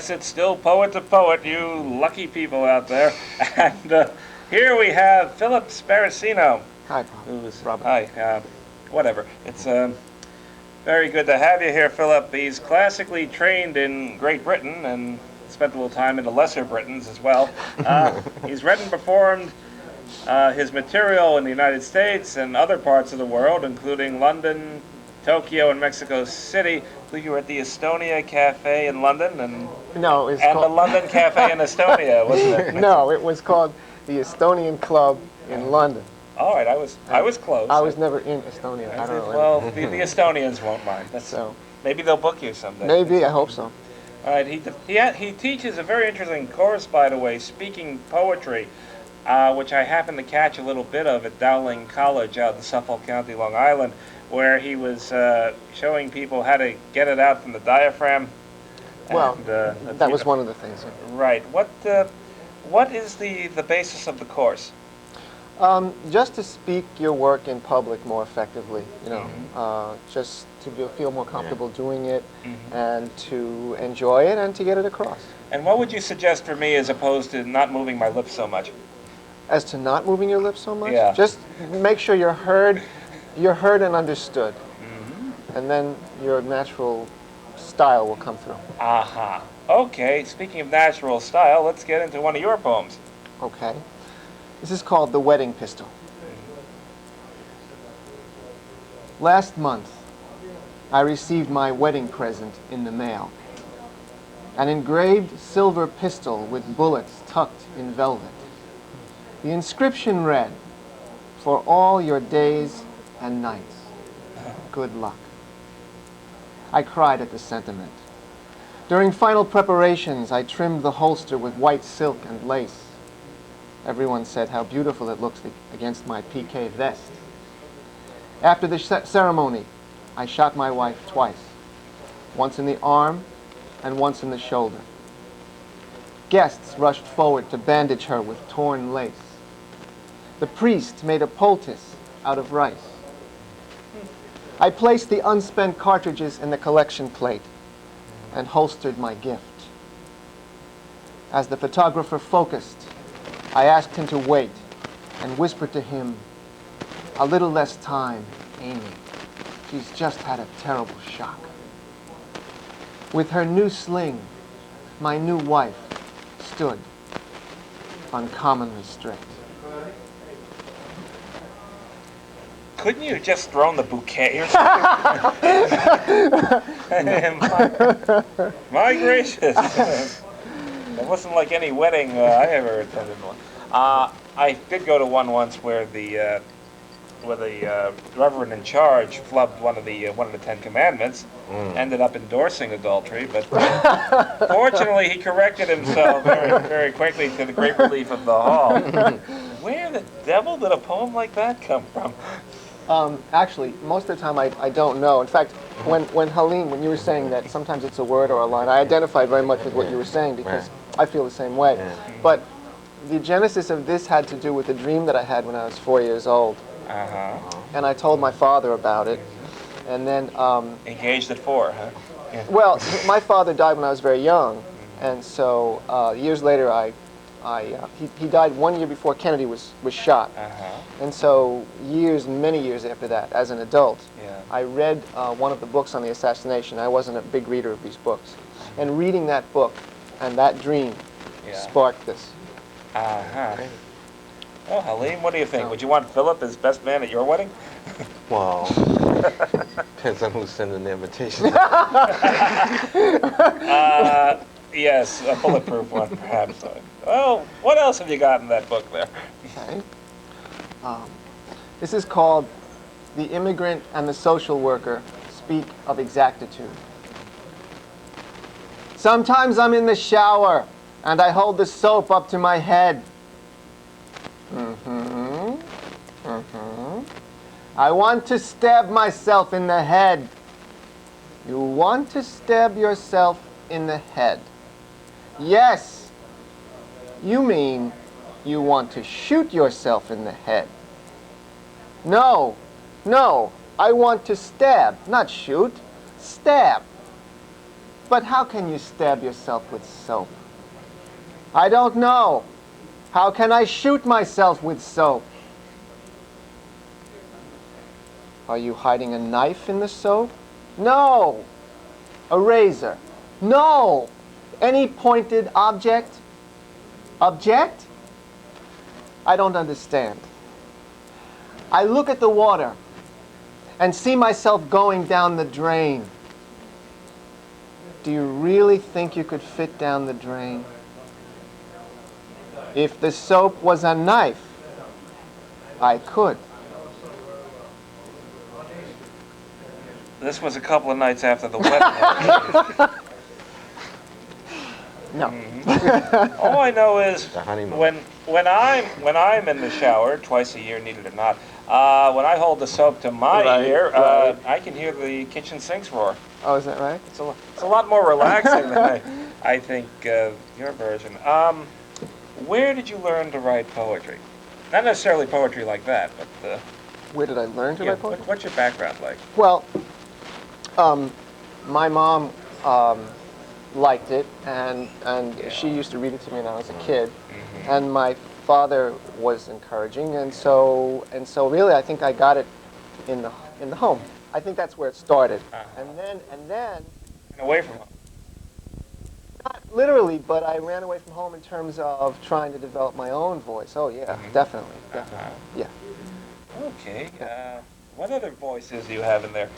Yes, it's still poet to poet, you lucky people out there. And here we have Philip Sparacino. Hi, Who's Robert. hi? Whatever. It's very good to have you here, Philip. He's classically trained in Great Britain and spent a little time in the Lesser Britons as well. He's read and performed his material in the United States and other parts of the world, including London, Tokyo, and Mexico City. I believe you were at the Estonia Cafe in London, and No, it's the called London Cafe in Estonia, wasn't it? no, it was called the Estonian Club in London. All right, I was close. I was never in Estonia. I don't know. Well, the Estonians won't mind. So Maybe they'll book you someday. maybe I hope so. All right, he teaches a very interesting course, by the way, speaking poetry, which I happened to catch a little bit of at Dowling College out in Suffolk County, Long Island, where he was showing people how to get it out from the diaphragm. Well, And, that was one of the things. Right. What is the basis of the course? Just to speak your work in public more effectively, just to feel more comfortable doing it, and to enjoy it and to get it across. And what would you suggest for me as opposed to not moving my lips so much? As to not moving your lips so much, Yeah. just make sure you're heard and understood, and then your natural style will come through. Aha. Okay, speaking of natural style, let's get into one of your poems. Okay. This is called The Wedding Pistol. Last month, I received my wedding present in the mail. An engraved silver pistol with bullets tucked in velvet. The inscription read, "For all your days and nights, good luck." I cried at the sentiment. During final preparations, I trimmed the holster with white silk and lace. Everyone said how beautiful it looks against my piqué vest. After the ceremony, I shot my wife twice, once in the arm and once in the shoulder. Guests rushed forward to bandage her with torn lace. The priest made a poultice out of rice. I placed the unspent cartridges in the collection plate and holstered my gift. As the photographer focused, I asked him to wait and whispered to him, "A little less time, Amy. She's just had a terrible shock." With her new sling, my new wife stood uncommonly straight. Couldn't you have just thrown the bouquet or something? my gracious. It wasn't like any wedding I ever attended one. I did go to one once where the reverend in charge flubbed one of the 10 Commandments, ended up endorsing adultery, but fortunately he corrected himself very, very quickly to the great relief of the hall. Where the devil did a poem like that come from? Actually, most of the time I don't know. In fact, when Halim, when you were saying that sometimes it's a word or a line, I identified very much with what you were saying because I feel the same way. But the genesis of this had to do with a dream that I had when I was 4 years old. And I told my father about it. And then... Engaged at 4, huh? Yeah. Well, my father died when I was very young. And so years later, he died 1 year before Kennedy was shot. And so many years after that, as an adult, I read one of the books on the assassination. I wasn't a big reader of these books. And reading that book and that dream sparked this. Well, Halim, what do you think? Would you want Philip as best man at your wedding? Well, depends on who's sending the invitation. Yes, a bulletproof one, perhaps. Well, what else have you got in that book there? Okay. This is called The Immigrant and the Social Worker Speak of Exactitude. Sometimes I'm in the shower and I hold the soap up to my head. I want to stab myself in the head. You want to stab yourself in the head? Yes. You mean you want to shoot yourself in the head? No, I want to stab, not shoot. Stab. But how can you stab yourself with soap? I don't know. How can I shoot myself with soap? Are you hiding a knife in the soap? No. A razor? No. Any pointed object? Object? I don't understand. I look at the water and see myself going down the drain. Do you really think you could fit down the drain? If the soap was a knife, I could. This was a couple of nights after the wedding. No. All I know is The honeymoon. when I'm in the shower twice a year, need it or not, when I hold the soap to my Right, ear, right. I can hear the kitchen sinks roar. Oh, is that right? It's a lot more relaxing than I think your version. Where did you learn to write poetry? Not necessarily poetry like that, but Where did I learn to yeah, write poetry? what's your background like? Well, my mom liked it, and she used to read it to me when I was a kid, and my father was encouraging, and so really I think I got it in the home. I think that's where it started, and then Away from home. not literally, but I ran away from home in terms of trying to develop my own voice. Oh yeah, definitely, yeah. Okay. What other voices do you have in there?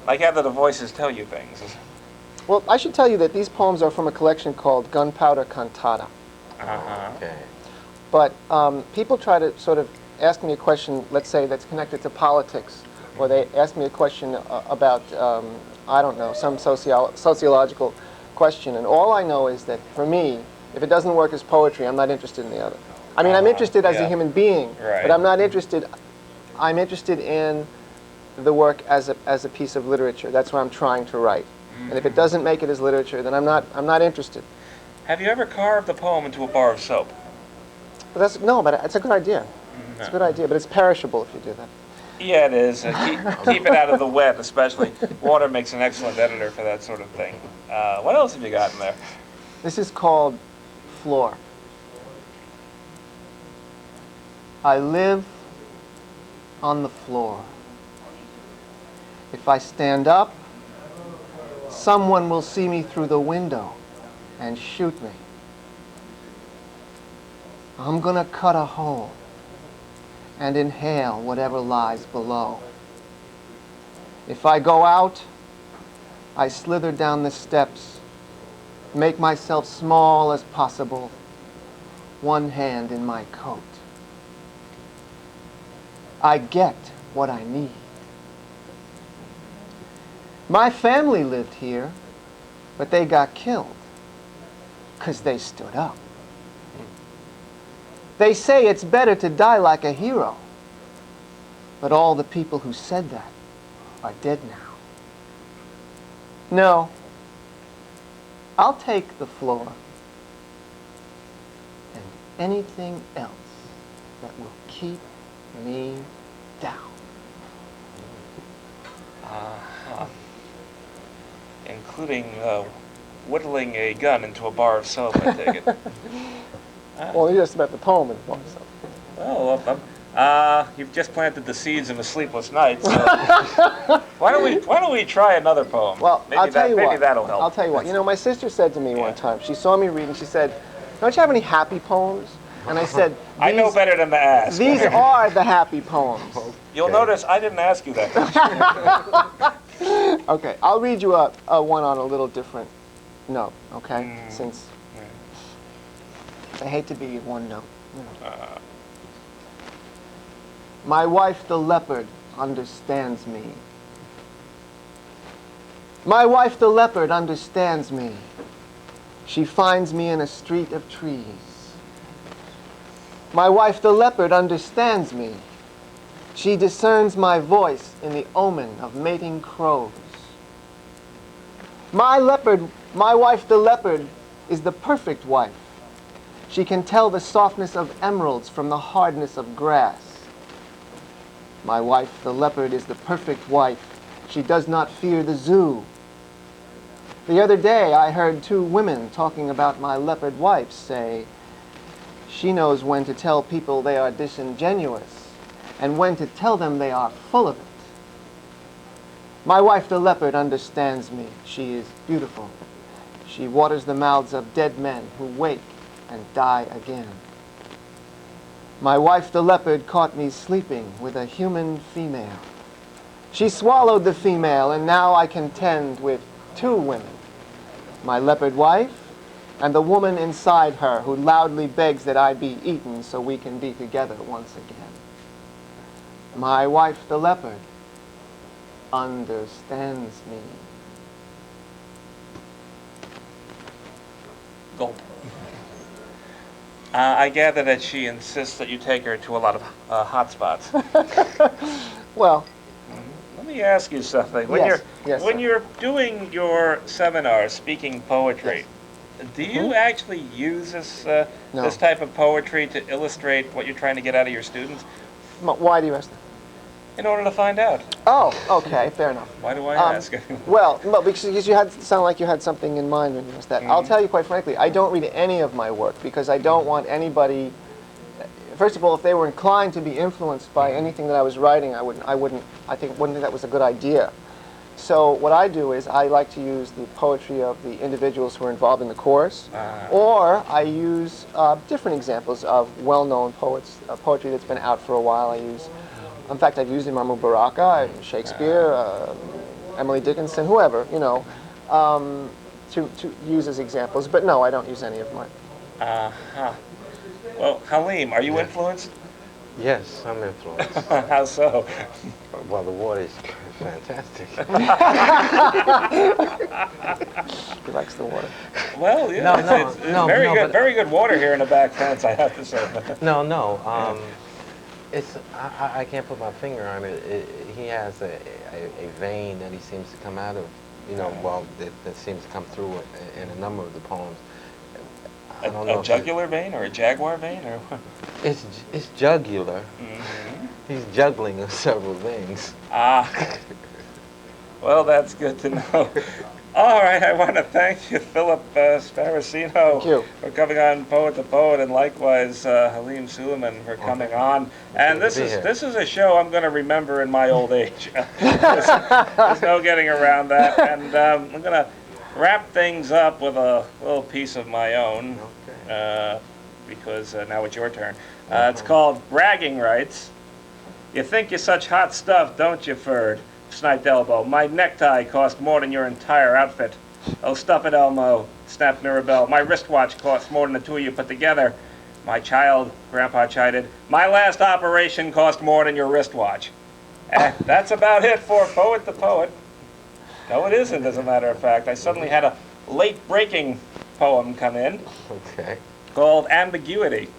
Like how do the voices tell you things? Well, I should tell you that these poems are from a collection called Gunpowder Cantata. Okay. But people try to sort of ask me a question, let's say, that's connected to politics, or they ask me a question about, I don't know, some sociological question. And all I know is that for me, if it doesn't work as poetry, I'm not interested in the other. I mean, I'm interested as a yeah. human being, Right. but I'm not interested. I'm interested in the work as a piece of literature. That's what I'm trying to write. And if it doesn't make it as literature, then I'm not interested. Have you ever carved a poem into a bar of soap? But it's a good idea. It's a good idea, but it's perishable if you do that. Yeah, it is. Keep it out of the wet, especially. Water makes an excellent editor for that sort of thing. What else have you got in there? This is called Floor. I live on the floor. If I stand up, someone will see me through the window and shoot me. I'm gonna cut a hole and inhale whatever lies below. If I go out, I slither down the steps, make myself small as possible, one hand in my coat. I get what I need. My family lived here, but they got killed because they stood up. They say it's better to die like a hero, but all the people who said that are dead now. No, I'll take the floor and anything else that will keep me down. Including whittling a gun into a bar of soap, I take it. Well, you just about the poem in the book, so. Well, you've just planted the seeds of a sleepless night. So why don't we try another poem? Well, maybe I'll tell you what. Maybe that'll help. I'll tell you what. You know, my sister said to me one time, she saw me reading, she said, "Don't you have any happy poems?" And I said, I know better than to ask. These are the happy poems. You'll notice I didn't ask you that question. Okay, I'll read you a one on a little different note, okay? Since I hate to be one note. You know. My wife the leopard understands me. My wife the leopard understands me. She finds me in a street of trees. My wife the leopard understands me. She discerns my voice in the omen of mating crows. My wife the leopard is the perfect wife. She can tell the softness of emeralds from the hardness of grass. My wife the leopard is the perfect wife. She does not fear the zoo. The other day, I heard two women talking about my leopard wife say, she knows when to tell people they are disingenuous and when to tell them they are full of it. My wife, the leopard, understands me. She is beautiful. She waters the mouths of dead men who wake and die again. My wife, the leopard, caught me sleeping with a human female. She swallowed the female, and now I contend with two women. My leopard wife, and the woman inside her who loudly begs that I be eaten so we can be together once again. My wife, the leopard, understands me. Gulp. I gather that she insists that you take her to a lot of hot spots. Well, Let me ask you something. When you're doing your seminars, speaking poetry, do you actually use this No. this type of poetry to illustrate what you're trying to get out of your students? why do you ask that? In order to find out. Oh, okay, fair enough. Why do I ask? Well, no, because you sound like you had something in mind when you asked that. I'll tell you quite frankly, I don't read any of my work because I don't want anybody. First of all, if they were inclined to be influenced by anything that I was writing, I wouldn't think that was a good idea. So what I do is I like to use the poetry of the individuals who are involved in the chorus, or I use different examples of well-known poets, poetry that's been out for a while. In fact, I've used Imam Baraka, Shakespeare, Emily Dickinson, whoever, to use as examples. But no, I don't use any of mine. Well, Halim, are you influenced? Yes, I'm influenced. How so? Well, the water is fantastic. He likes the water. Well, yeah, No, it's very good, but- very good water here in the back fence, I have to say. No. It's I can't put my finger on it. He has a vein that he seems to come out of, that seems to come through in a number of the poems. I don't know A jugular vein or a jaguar vein or what? It's jugular. He's juggling of several things. Well, that's good to know. All right, I want to thank you, Philip Sparacino, Thank you. for coming on Poet to Poet, and likewise Halim Suleiman for coming on. And this is a show I'm going to remember in my old age. There's no getting around that. And I'm going to wrap things up with a little piece of my own, because now it's your turn. It's called Bragging Rights. You think you're such hot stuff, don't you, Ferd? Sniped Elbow. My necktie cost more than your entire outfit. Oh, stuff it, Elmo. Snapped Mirabelle. My wristwatch cost more than the two of you put together. My child, Grandpa chided. My last operation cost more than your wristwatch. And that's about it for Poet to Poet. No, it isn't, as a matter of fact. I suddenly had a late-breaking poem come in Okay. called Ambiguity.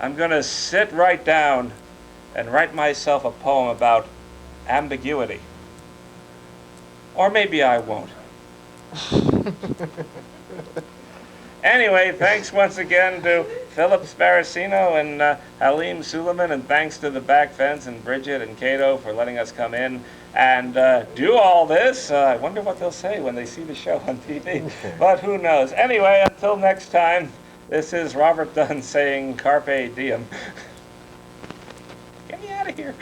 I'm going to sit right down and write myself a poem about ambiguity. Or maybe I won't. Anyway, thanks once again to Philip Sparacino and Halim Suleiman, and thanks to the back fence and Bridget and Cato for letting us come in and do all this. I wonder what they'll say when they see the show on TV, but who knows. Anyway, until next time, this is Robert Dunn saying Carpe Diem. Get me out of here.